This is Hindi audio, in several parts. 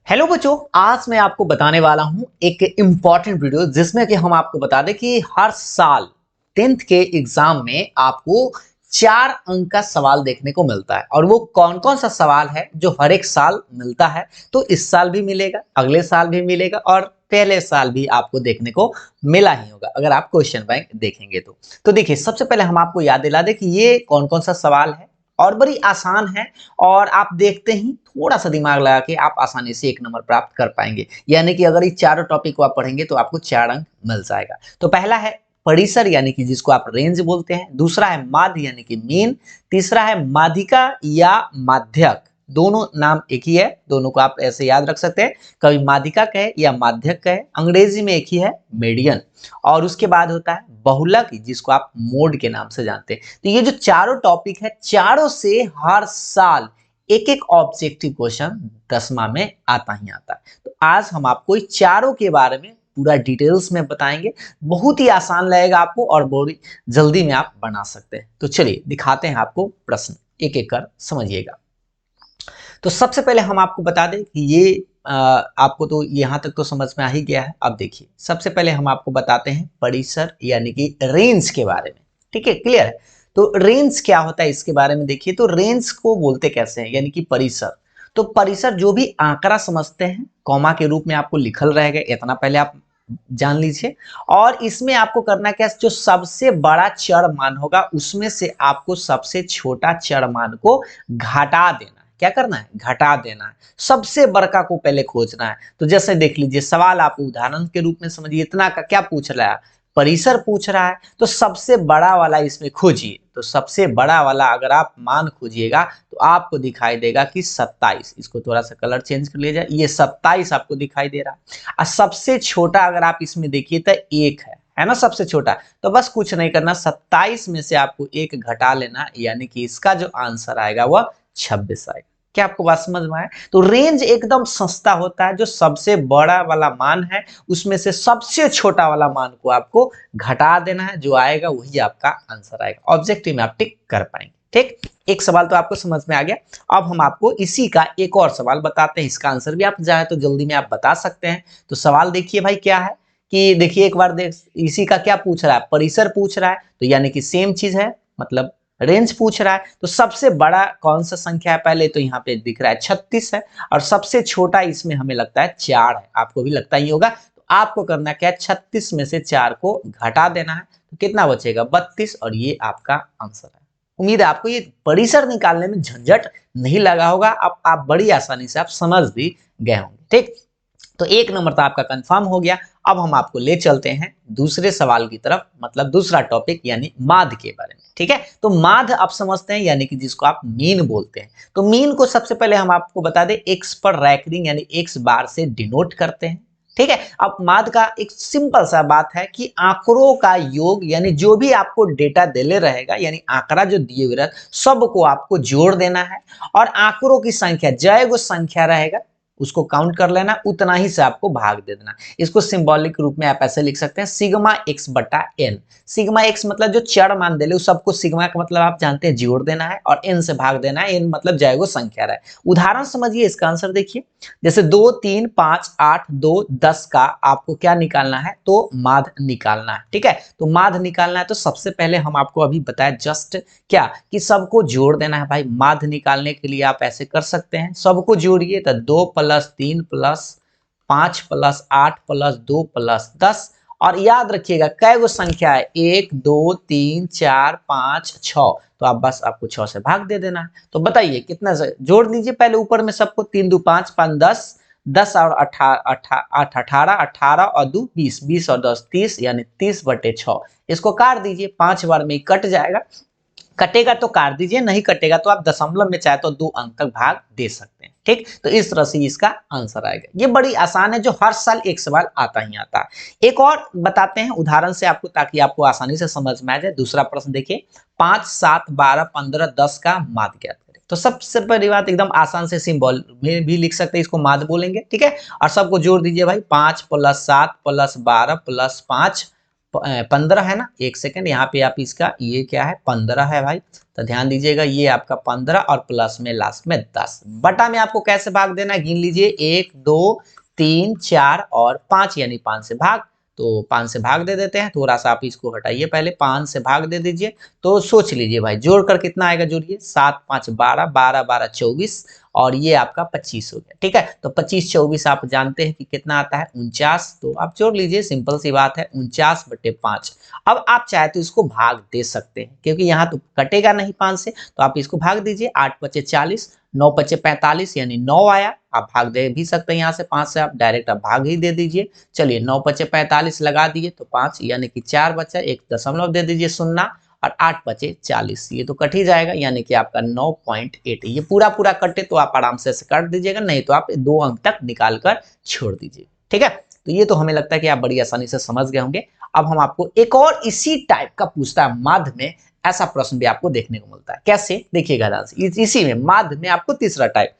हेलो बच्चों, आज मैं आपको बताने वाला हूं एक इम्पॉर्टेंट वीडियो जिसमें कि हम आपको बता दें कि हर साल 10th के एग्जाम में आपको 4 अंक का सवाल देखने को मिलता है। और वो कौन कौन सा सवाल है जो हर एक साल मिलता है। तो इस साल भी मिलेगा, अगले साल भी मिलेगा और पहले साल भी आपको देखने को मिला ही होगा अगर आप क्वेश्चन बैंक देखेंगे तो देखिए, सबसे पहले हम आपको याद दिला दें कि ये कौन कौन सा सवाल है और बड़ी आसान है। और आप देखते ही थोड़ा सा दिमाग लगा के आप आसानी से 1 नंबर प्राप्त कर पाएंगे। यानी कि अगर ये चारों टॉपिक को आप पढ़ेंगे तो आपको 4 अंक मिल जाएगा। तो पहला है परिसर यानी कि जिसको आप रेंज बोलते हैं, दूसरा है माध्य यानी कि मीन, तीसरा है माध्यिका या माध्यक। दोनों नाम एक ही है, दोनों को आप ऐसे याद रख सकते हैं, कभी माध्यिका कहे या माध्यक कहे। अंग्रेजी में एक ही है, मीडियन। और उसके बाद होता है बहुलक जिसको आप मोड के नाम से जानते हैं। तो ये जो चारों टॉपिक है, चारों से हर साल एक एक ऑब्जेक्टिव क्वेश्चन 10वां में आता ही आता है। तो आज हम आपको इस चारों के बारे में पूरा डिटेल्स में बताएंगे। बहुत ही आसान लगेगा आपको और बहुत जल्दी में आप बना सकते हैं। तो चलिए दिखाते हैं आपको प्रश्न, एक एक कर समझिएगा। तो सबसे पहले हम आपको बता दें कि ये आपको तो यहाँ तक तो समझ में आ ही गया है। अब देखिए, सबसे पहले हम आपको बताते हैं परिसर यानी कि रेंज के बारे में। ठीक है, क्लियर है। तो रेंज क्या होता है इसके बारे में देखिए। तो रेंज को बोलते कैसे हैं, यानी कि परिसर। तो परिसर जो भी आंकड़ा समझते हैं, कॉमा के रूप में आपको लिखल रहेगा, इतना पहले आप जान लीजिए। और इसमें आपको करना क्या है, जो सबसे बड़ा चर मान होगा उसमें से आपको सबसे छोटा चर मान को घटा देना है। क्या करना है, घटा देना है। सबसे बड़का को पहले खोजना है। तो जैसे देख लीजिए, सवाल आप उदाहरण के रूप में समझिए, इतना का क्या पूछ रहा है, परिसर पूछ रहा है। तो सबसे बड़ा वाला इसमें खोजिए। तो सबसे बड़ा वाला अगर आप मान खोजिएगा तो आपको दिखाई देगा कि 27। इसको थोड़ा सा कलर चेंज कर लिया जाए, ये 27 आपको दिखाई दे रहा है। और सबसे छोटा अगर आप इसमें देखिए तो 1 है ना, सबसे छोटा। तो बस कुछ नहीं करना, 27 में से आपको 1 घटा लेना, यानी कि इसका जो आंसर आएगा वह 26 आएगा। क्या आपको बात समझ में आया? तो रेंज एकदम सस्ता होता है, जो सबसे बड़ा वाला मान है उसमें से सबसे छोटा वाला मान को आपको घटा देना है, जो आएगा वही आपका आंसर आएगा। ऑब्जेक्टिव में आप टिक कर पाएंगे। ठीक, एक सवाल तो आपको समझ में आ गया। अब हम आपको इसी का एक और सवाल बताते हैं, इसका आंसर भी आप चाहे तो जल्दी में आप बता सकते हैं। तो सवाल देखिए भाई, क्या है कि देखिए एक बार देख, इसी का क्या पूछ रहा है, परिसर पूछ रहा है। तो यानी कि सेम चीज है, मतलब रेंज पूछ रहा है। तो सबसे बड़ा कौन सा संख्या है, पहले तो यहाँ पे दिख रहा है 36 है। और सबसे छोटा इसमें हमें लगता है 4 है, आपको भी लगता ही होगा। तो आपको करना क्या है, 36 में से 4 को घटा देना है। तो कितना बचेगा, 32। और ये आपका आंसर है। उम्मीद है आपको ये परिसर निकालने में झंझट नहीं लगा होगा। अब आप बड़ी आसानी से आप समझ भी गए होंगे। ठीक, तो 1 नंबर तो आपका कंफर्म हो गया। अब हम आपको ले चलते हैं दूसरे सवाल की तरफ, मतलब दूसरा टॉपिक यानी माध्य के बारे में। ठीक है, तो माध्य आप समझते हैं, यानी कि जिसको आप मीन बोलते हैं। तो मीन को सबसे पहले हम आपको बता दें, एक्स पर रैंकिंग यानी एक्स बार से डिनोट करते हैं। ठीक है, अब माध्य का एक सिंपल सा बात है कि आंकड़ों का योग, यानी जो भी आपको डेटा देले रहेगा, यानी आंकड़ा जो दिए हुए रहे सबको आपको जोड़ देना है। और आंकड़ों की संख्या, जय गो संख्या रहेगा उसको काउंट कर लेना, उतना ही से आपको भाग दे देना। इसको सिंबॉलिक रूप में आप ऐसे लिख सकते हैं, सिग्मा एक्स बटा एन। सिग्मा एक्स मतलब जो चर मान दे ले उस सबको, सिग्मा का मतलब आप जानते हैं जोड़ देना है, और एन से भाग देना है। एन मतलब जाएगो संख्या रहे। उदाहरण समझिए, इसका आंसर देखिए। जैसे 2 3 5 8 2 10 का आपको क्या निकालना है, तो माध्य निकालना है। ठीक है, तो माध्य निकालना है। तो सबसे पहले हम आपको अभी बताया जस्ट क्या, कि सबको जोड़ देना है। भाई माध्य निकालने के लिए आप ऐसे कर सकते हैं, सबको जोड़िए। तो 2 + 3 + 5 + 8 + 2 + 10। और याद रखिएगा कै गो संख्या है, 1 2 3 4 5 6। तो आप बस आपको 6 से भाग दे देना है। तो बताइए कितना से जोड़ दीजिए पहले ऊपर में सबको, 3 2 5 5 10, 10 और 8 18, 18 और 2 20, 20 और 10 30, यानी 30/6। इसको काट दीजिए, 5 बार में ही कट जाएगा। कटेगा तो काट दीजिए, नहीं कटेगा तो आप दशमलव में चाहे तो 2 अंक तक भाग दे सकते हैं। ठीक, तो इस तरह से इसका आंसर आएगा। ये बड़ी आसान है, जो हर साल एक सवाल आता ही आता है। एक और बताते हैं उदाहरण से आपको, ताकि आपको आसानी से समझ में आ जाए। दूसरा प्रश्न देखिए, 5 7 12 15 10 का माध्य ज्ञात करें। तो सबसे पहली बात एकदम आसान से सिंबल में भी लिख सकते हैं, इसको माध्य बोलेंगे। ठीक है, और सबको जोड़ दीजिए भाई, 5 + 7 + 12 + 5 15 है ना, एक सेकंड, यहाँ पे आप इसका ये क्या है 15 है भाई, तो ध्यान दीजिएगा ये आपका 15 और प्लस में लास्ट में 10 बटा में आपको कैसे भाग देना है, गिन लीजिए 1 2 3 4 और 5, यानी 5 से भाग, तो 5 से भाग दे देते हैं, थोड़ा सा आप इसको हटाइए, पहले 5 से भाग दे दीजिए, तो सोच लीजिए भाई जोड़कर कितना आएगा, जोड़िए 7 5 12, 12 12 24 और ये आपका 25 हो गया। ठीक है, तो 25 24 आप जानते हैं कि कितना आता है 49, तो आप जोड़ लीजिए, सिंपल सी बात है 49/5। अब आप चाहे तो इसको भाग दे सकते हैं, क्योंकि यहाँ तो कटेगा नहीं 5 से, तो आप इसको भाग दीजिए, 8 5 40, 9 5 45, यानी 9 आया, आप भाग दे भी सकते हैं यहाँ से 5 से, आप डायरेक्ट आप भाग ही दे दीजिए। चलिए 9 5 45 लगा दिए तो 5, यानी कि 4 बचा, एक दशमलव दे दीजिए 0 और 8 5 40, ये तो कट ही जाएगा, यानी कि आपका 9.8। ये पूरा पूरा कटे तो आप आराम से काट दीजिएगा, नहीं तो आप 2 अंक तक निकाल कर छोड़ दीजिए। ठीक है, तो ये तो हमें लगता है कि आप बड़ी आसानी से समझ गए होंगे। अब हम आपको एक और इसी टाइप का पूछता है माध्य में, ऐसा प्रश्न भी आपको देखने को मिलता है। कैसे, देखिएगा ध्यान से, इसी में माध्य में आपको तीसरा टाइप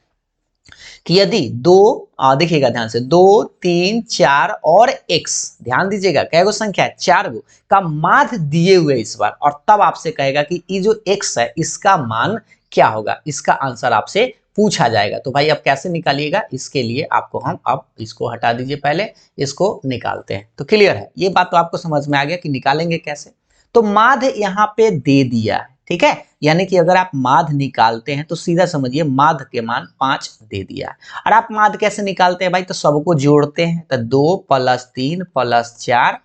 कि यदि देखिएगा ध्यान से, 2 3 4 और x, ध्यान दीजिएगा कै गो संख्या है, 4 गो का माध्य दिए हुए इस बार, और तब आपसे कहेगा कि ये जो x है इसका मान क्या होगा, इसका आंसर आपसे पूछा जाएगा। तो भाई अब कैसे निकालिएगा, इसके लिए आपको हम अब इसको हटा दीजिए, पहले इसको निकालते हैं। तो क्लियर है, ये बात तो आपको समझ में आ गया कि निकालेंगे कैसे। तो माध्य यहाँ पे दे दिया है, ठीक है, यानी कि अगर आप माध्य निकालते हैं तो सीधा समझिए माध्य के मान 5 दे दिया है। और आप माध्य कैसे निकालते हैं भाई, तो सबको जोड़ते हैं, तो 2 + 3 + 4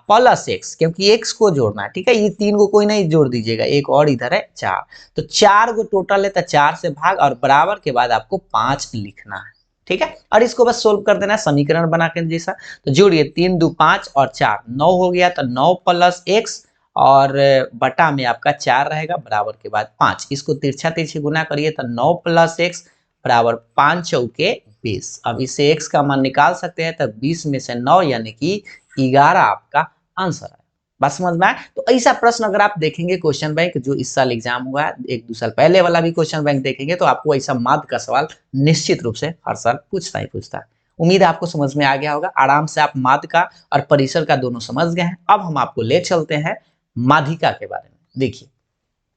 प्लस x, क्योंकि x को जोड़ना है। ठीक है, ये 3 को कोई नहीं जोड़ दीजिएगा, एक और इधर है 4, तो 4 को टोटल है, तो 4 से भाग और बराबर के बाद आपको 5 लिखना है। ठीक है, और इसको बस सोल्व कर देना है समीकरण बना के जैसा। तो जोड़िए 3 2 5 और 4 9 हो गया, तो 9 + x और बटा में आपका 4 रहेगा, बराबर के बाद 5, इसको तिरछा तिरछी गुना करिए, तो 9 + x बराबर 5 चौके 20। अब इससे x का मान निकाल सकते हैं, तो 20 में से 9 यानी कि 11 आपका आंसर है। बस समझ में आए। तो ऐसा प्रश्न अगर आप देखेंगे क्वेश्चन बैंक जो इस साल एग्जाम हुआ है, 1 2 साल पहले वाला भी क्वेश्चन बैंक देखेंगे, तो आपको ऐसा माध्य का सवाल निश्चित रूप से हर साल पूछता ही पूछता है। उम्मीद है आपको समझ में आ गया होगा, आराम से आप माध्य का और परिसर का दोनों समझ गए हैं। अब हम आपको ले चलते हैं माध्यिका के बारे में। देखिए,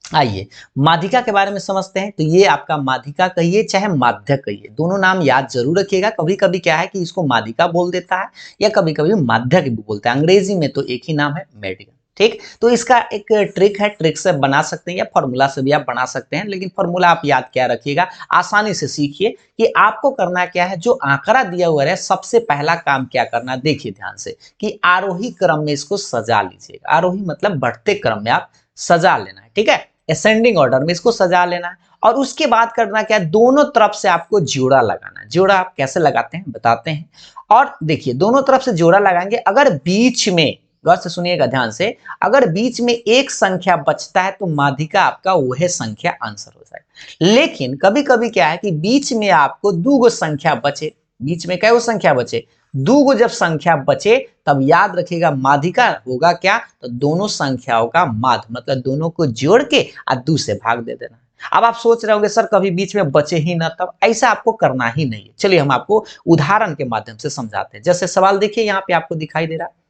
आइए माध्यिका के बारे में समझते हैं। तो ये आपका माध्यिका कहिए चाहे माध्यक कहिए, दोनों नाम याद जरूर रखिएगा। कभी कभी क्या है कि इसको माध्यिका बोल देता है या कभी कभी माध्यक भी बोलता है, अंग्रेजी में तो एक ही नाम है मेडिकल। ठीक, तो इसका एक ट्रिक है, ट्रिक से बना सकते हैं या फॉर्मूला से भी आप बना सकते हैं, लेकिन फॉर्मूला आप याद क्या रखिएगा, आसानी से सीखिए कि आपको करना क्या है। जो आंकड़ा दिया हुआ है सबसे पहला काम क्या करना, देखिए ध्यान से कि आरोही क्रम में इसको सजा लीजिएगा। आरोही मतलब बढ़ते क्रम में आप सजा लेना है। ठीक है, असेंडिंग ऑर्डर में इसको सजा लेना है। और उसके बाद करना क्या है, दोनों तरफ से आपको जोड़ा लगाना है। जोड़ा आप कैसे लगाते हैं बताते हैं। और देखिए दोनों तरफ से जोड़ा लगाएंगे, अगर बीच में, गौर से सुनिएगा ध्यान से, अगर बीच में एक संख्या बचता है तो माध्यिका आपका वह संख्या आंसर हो जाएगा। लेकिन कभी कभी क्या है कि बीच में आपको 2 गो संख्या बचे, बीच में क्या संख्या बचे, 2 गो जब संख्या बचे तब याद रखिएगा माध्यिका होगा क्या, तो दोनों संख्याओं का माध्य, मतलब दोनों को जोड़ के और 2 से भाग दे देना। अब आप सोच रहे होंगे सर कभी बीच में बचे ही ना, तब ऐसा आपको करना ही नहीं है। चलिए हम आपको उदाहरण के माध्यम से समझाते हैं। जैसे सवाल देखिए यहाँ पे आपको दिखाई दे रहा है,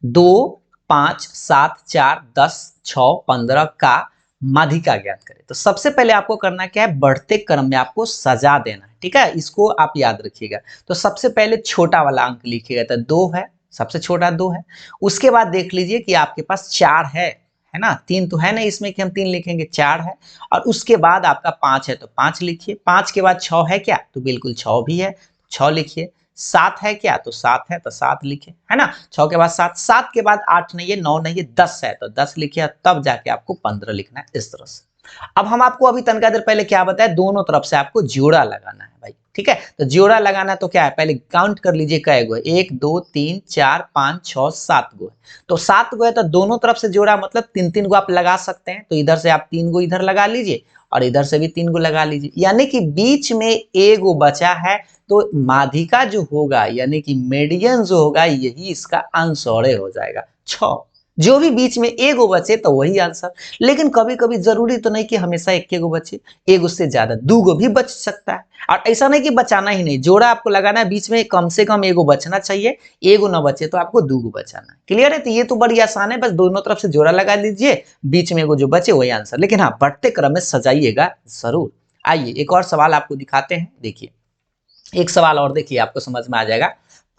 2 5 7 4 10 6 15 का माध्यिका ज्ञात करें। तो सबसे पहले आपको करना क्या है, बढ़ते क्रम में आपको सजा देना है। ठीक है, इसको आप याद रखिएगा। तो सबसे पहले छोटा वाला अंक लिखिएगा, तो 2 है, सबसे छोटा 2 है। उसके बाद देख लीजिए कि आपके पास 4 है ना, 3 तो है नहीं इसमें कि हम 3 लिखेंगे, 4 है। और उसके बाद आपका 5 है तो 5 लिखिए। 5 के बाद 6 है क्या, तो बिल्कुल 6 भी है, 6 लिखिए। 7 है क्या, तो 7 है तो 7 लिखे, है ना। 6 के बाद 7, 7 के बाद 8 नहीं है, 9 नहीं है, 10 है तो 10 लिखिए, तब जाके आपको 15 लिखना है, इस तरह से। अब हम आपको अभी तनका देर पहले क्या बताया, दोनों तरफ से आपको जोड़ा लगाना है भाई। ठीक है, तो जोड़ा लगाना तो क्या है, पहले काउंट कर लीजिए कै गो है, 1 2 3 4 5 6 7 गो है। तो 7 गो है तो दोनों तरफ से जोड़ा मतलब 3 गो आप लगा सकते हैं। तो इधर से आप 3 गो इधर लगा लीजिए और इधर से भी 3 गो लगा लीजिए, यानी कि बीच में एगो बचा है। तो माध्यिका जो होगा यानी कि मीडियन जो होगा यही इसका आंसर हो जाएगा 6। जो भी बीच में एगो बचे तो वही आंसर। लेकिन कभी कभी जरूरी तो नहीं कि हमेशा एक एगो बचे, एगो से ज्यादा दूगो भी बच सकता है। और ऐसा नहीं कि बचाना ही नहीं, जोड़ा आपको लगाना है, बीच में कम से कम एगो बचना चाहिए, एगो ना बचे तो आपको दूगो बचाना है। क्लियर है? तो ये तो बड़ी आसान है, बस दोनों तरफ से जोड़ा लगा लीजिए, बीच में एगो जो बचे वही आंसर। लेकिन हाँ, बढ़ते क्रम में सजाइएगा जरूर। आइए एक और सवाल आपको दिखाते हैं। देखिए एक सवाल और देखिए, आपको समझ में आ जाएगा।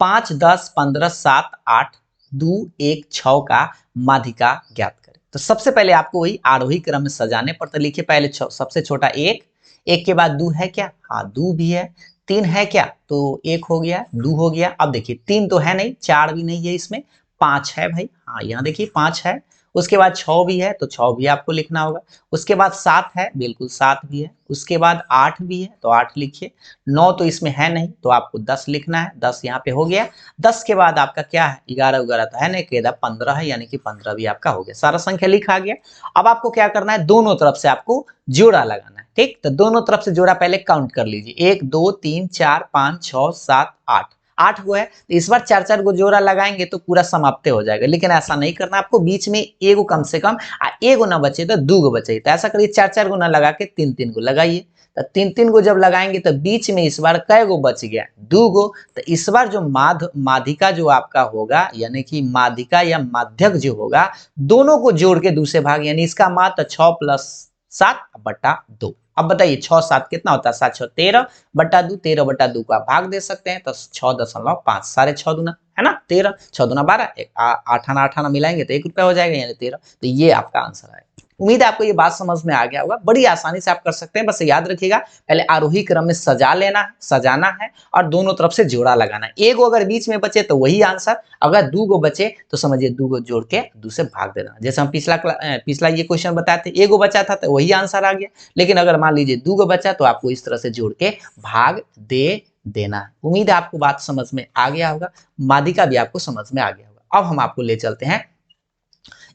5, 10, 15, 7, 8, 2, 1, 6 का माध्यिका ज्ञात करें। तो सबसे पहले आपको वही आरोही क्रम में सजाने पर, तो लिखिए पहले सबसे छोटा एक, एक के बाद दो है क्या? हाँ दो भी है। तीन है क्या? तो एक हो गया, दो हो गया। अब देखिए तीन तो है नहीं, चार भी नहीं है इसमें, पांच है भाई। हाँ यहाँ देखिए पांच है। उसके बाद 6 भी है तो 6 भी आपको लिखना होगा। उसके बाद 7 है, बिल्कुल 7 भी है। उसके बाद 8 भी है तो 8 लिखिए। 9 तो इसमें है नहीं तो आपको 10 लिखना है, 10 यहाँ पे हो गया। 10 के बाद आपका क्या है? 11 वगैरह तो है नहीं, केदा 15 है, यानी कि 15 भी आपका हो गया। सारा संख्या लिखा गया। अब आपको क्या करना है? दोनों तरफ से आपको जोड़ा लगाना है। ठीक, तो दोनों तरफ से जोड़ा पहले काउंट कर लीजिए। 1, 2, 3, 4, 5, 6, 7, 8, 8 हुआ है। तो इस बार 4-4 को जोड़ा लगाएंगे तो पूरा समाप्त हो जाएगा। लेकिन ऐसा नहीं करना, आपको बीच में एगो कम से कम, एगो ना बचे तो दूगो बचे। तो ऐसा करिए 4-4 को ना लगा के 3-3 को लगाइए। तो 3-3 को जब लगाएंगे तो बीच में इस बार कै गो बच गया? दूगो। तो इस बार जो माध्यिका जो आपका होगा, यानी कि माध्यिका या माध्यक जो होगा, दोनों को जोड़ के दूसरे भाग, यानी इसका मान तो 6 + 7 बटा 2। अब बताइए 6 7 कितना होता है? 7 6 13 बटा 2, 13 बटा 2 को आप भाग दे सकते हैं तो 6.5, 6.5 दूना है ना 13, 6 दूना 12, 8 आना 8 आना मिलाएंगे तो 1 रुपया हो जाएगा, यानी 13। तो ये आपका आंसर है। उम्मीद है आपको ये बात समझ में आ गया होगा। बड़ी आसानी से आप कर सकते हैं, बस याद रखिएगा पहले आरोही क्रम में सजाना है और दोनों तरफ से जोड़ा लगाना है। एगो अगर बीच में बचे तो वही आंसर, अगर दो गो बचे तो समझिए दो गो जोड़ के दूसरे भाग देना। जैसे हम पिछला ये क्वेश्चन बताए थे, एगो बचा था तो वही आंसर आ गया। लेकिन अगर मान लीजिए दो गो बचा तो आपको इस तरह से जोड़ के भाग दे देना। उम्मीद है आपको बात समझ में आ गया होगा, माध्यिका भी आपको समझ में आ गया होगा। अब हम आपको ले चलते हैं,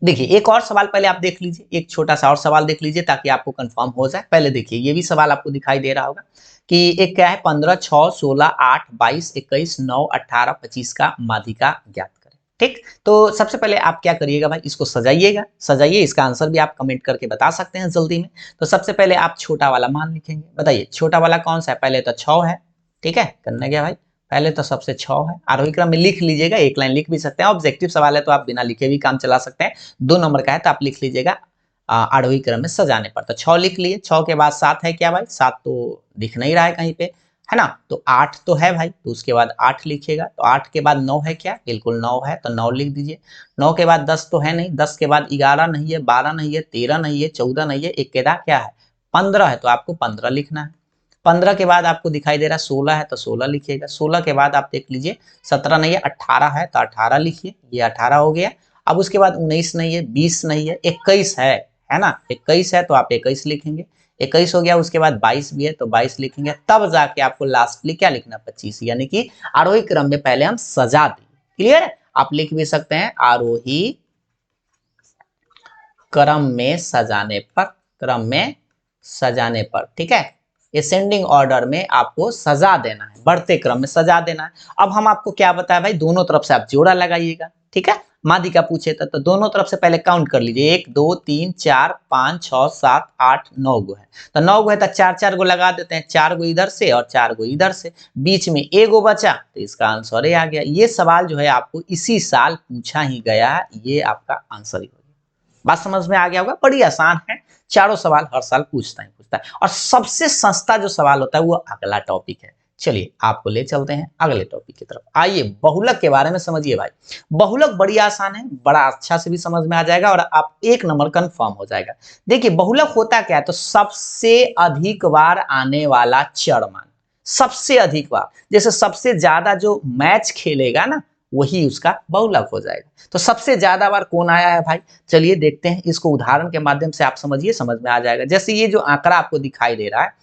देखिए एक और सवाल पहले आप देख लीजिए, एक छोटा सा और सवाल देख लीजिए ताकि आपको कंफर्म हो जाए। पहले देखिए ये भी सवाल आपको दिखाई दे रहा होगा कि एक क्या है, 15, 6, 16, 8, 22, 21, 9, 18, 25 का माध्यिका ज्ञात करें। ठीक, तो सबसे पहले आप क्या करिएगा भाई, इसको सजाइएगा, सजाइए। इसका आंसर भी आप कमेंट करके बता सकते हैं जल्दी में। तो सबसे पहले आप छोटा वाला मान लिखेंगे। बताइए छोटा वाला कौन सा है? पहले तो 6 है। ठीक है, करने गया भाई, पहले तो सबसे 6 है। आरोही क्रम में लिख लीजिएगा, एक लाइन लिख भी सकते हैं। ऑब्जेक्टिव सवाल है तो आप बिना लिखे भी काम चला सकते हैं। 2 नंबर का है तो आप लिख लीजिएगा आरोही क्रम में सजाने पर। तो 6 लिख लिए। 6 के बाद 7 है क्या भाई? 7 तो दिख नहीं रहा है कहीं पे, है ना? तो 8 तो है भाई, तो उसके बाद 8 लिखिएगा। तो 8 के बाद 9 है क्या? बिल्कुल 9 है, तो 9 लिख दीजिए। 9 के बाद 10 तो है नहीं, 10 के बाद 11 नहीं है, 12 नहीं है, 13 नहीं है, 14 नहीं है, एक केदा क्या है? 15 है, तो आपको 15 लिखना है। 15 के बाद आपको दिखाई दे रहा है 16 है तो 16 लिखिएगा। 16 के बाद आप देख लीजिए 17 नहीं है, 18 है तो 18 लिखिए, ये 18 हो गया। अब उसके बाद 19 नहीं है, 20 नहीं है, 21 है ना? 21 है तो आप 21 लिखेंगे। 21 हो गया। उसके बाद 22 भी है तो 22 लिखेंगे। तब जाके आपको लास्टली क्या लिखना? 25, यानी कि आरोही क्रम में पहले हम सजा दें। क्लियर है? आप लिख भी सकते हैं आरोही क्रम में सजाने पर, क्रम में सजाने पर। ठीक है, असेंडिंग ऑर्डर में आपको सजा देना है, बढ़ते क्रम में सजा देना है। अब हम आपको क्या बताया भाई, दोनों तरफ से आप जोड़ा लगाइएगा। ठीक है, माध्यिका पूछे तो दोनों तरफ से पहले काउंट कर लीजिए। 1, 2, 3, 4, 5, 6, 7, 8, 9 गो है। तो 9 गो है तो 4-4 गो लगा देते हैं, 4 गो इधर से और 4 गो इधर से, बीच में एगो बचा तो इसका आंसर ही आ गया। ये सवाल जो है आपको इसी साल पूछा ही गया, ये आपका आंसर ही हो गया। बात समझ में आ गया होगा, बड़ी आसान है। चारों सवाल हर साल पूछता है और सबसे सस्ता जो सवाल होता है वो अगला टॉपिक है। चलिए आपको ले चलते हैं अगले टॉपिक की तरफ। आइए बहुलक के बारे में समझिए भाई। बहुलक बड़ी आसान है, बड़ा अच्छा से भी समझ में आ जाएगा और आप 1 नंबर कंफर्म हो जाएगा। देखिए बहुलक होता क्या है, तो सबसे अधिक बार आने वाला चर मान, सबसे अधिक बार, जैसे सबसे ज्यादा जो मैच खेलेगा ना वही उसका बहुलक हो जाएगा। तो सबसे ज्यादा बार कौन आया है भाई, चलिए देखते हैं। इसको उदाहरण के माध्यम से आप समझिए, समझ में आ जाएगा। जैसे ये जो आंकड़ा आपको दिखाई दे रहा है,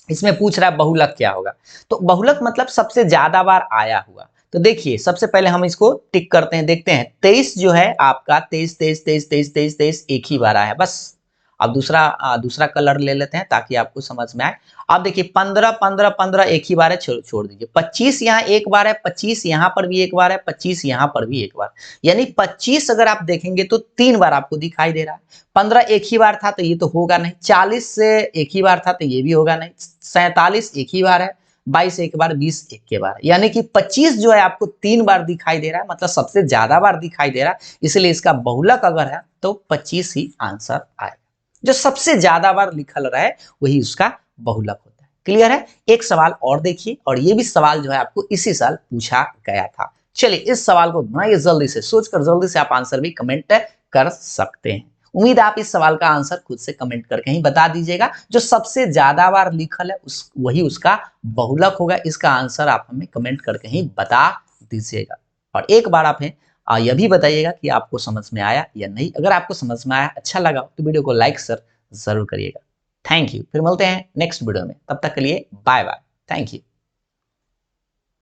इसमें पूछ रहा है बहुलक क्या होगा। तो बहुलक मतलब सबसे ज्यादा बार आया हुआ। तो देखिए सबसे पहले हम इसको टिक करते हैं, देखते हैं। 23 जो है आपका 23 23 23 23 23 23 एक ही बार आया है बस। अब दूसरा कलर ले लेते हैं ताकि आपको समझ में आए। आप देखिए 15 15 15 एक ही बार है, छोड़ दीजिए। 25 यहाँ एक बार है, 25 यहाँ पर भी एक बार है, 25 यहाँ पर भी एक बार, यानी 25 अगर आप देखेंगे तो 3 बार आपको दिखाई दे रहा है। 15 एक ही बार था तो ये तो होगा नहीं, 40 से एक ही बार था तो ये भी होगा नहीं, 47 एक ही बार है, 22 एक बार, 20 एक के बार, यानी कि 25 जो है आपको 3 बार दिखाई दे रहा है, मतलब सबसे ज्यादा बार दिखाई दे रहा है, इसलिए इसका बहुलक अगर है तो 25 ही आंसर आएगा। जो सबसे ज्यादा बार लिखल रहा है वही उसका बहुलक होता है। क्लियर है? एक सवाल और देखिए, और ये भी सवाल जो है आपको इसी साल पूछा गया था। चलिए इस सवाल को बनाइए जल्दी से, सोचकर जल्दी से आप आंसर भी कमेंट कर सकते हैं। उम्मीद है आप इस सवाल का आंसर खुद से कमेंट करके ही बता दीजिएगा। जो सबसे ज्यादा बार लिखल है वही उसका बहुलक होगा। इसका आंसर आप हमें कमेंट करके ही बता दीजिएगा। और एक बार आप यह भी बताइएगा कि आपको समझ में आया या नहीं। अगर आपको समझ में आया, अच्छा लगा तो वीडियो को लाइक सर जरूर करिएगा। Thank you. फिर मिलते हैं नेक्स्ट वीडियो में, तब तक के लिए बाय बाय। Thank you.